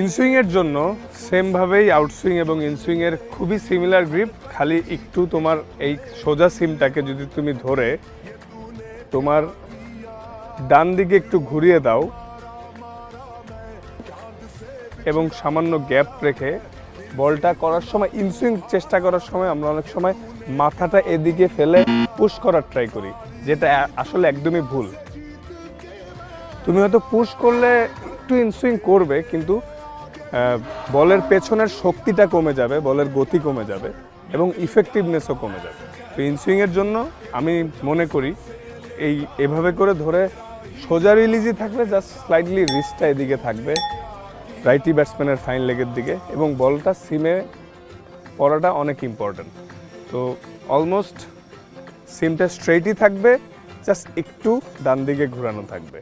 ইনসুইংয়ের জন্য সেমভাবেই আউটসুইং এবং ইনসুইংয়ের খুবই সিমিলার গ্রিপ, খালি একটু তোমার এই সোজা সিমটাকে যদি তুমি ধরে তোমার ডান দিকে একটু ঘুরিয়ে দাও এবং সামান্য গ্যাপ রেখে বলটা করার সময়, ইনসুইং চেষ্টা করার সময় আমরা অনেক সময় মাথাটা এদিকে ফেলে পুশ করার ট্রাই করি, যেটা আসলে একদমই ভুল। তুমি হয়তো পুশ করলে একটু ইনসুইং করবে, কিন্তু বলের পেছনের শক্তিটা কমে যাবে, বলের গতি কমে যাবে এবং ইফেক্টিভনেসও কমে যাবে। তো ইনসুইংয়ের জন্য আমি মনে করি এভাবে করে ধরে সোজা রিলিজই থাকবে, জাস্ট স্লাইডলি রিস্টটা এদিকে থাকবে রাইটি ব্যাটসম্যানের ফাইন লেগের দিকে, এবং বলটা সিমে পড়াটা অনেক ইম্পর্ট্যান্ট। তো অলমোস্ট সিমটা স্ট্রেইটই থাকবে, জাস্ট একটু ডান দিকে ঘোরানো থাকবে।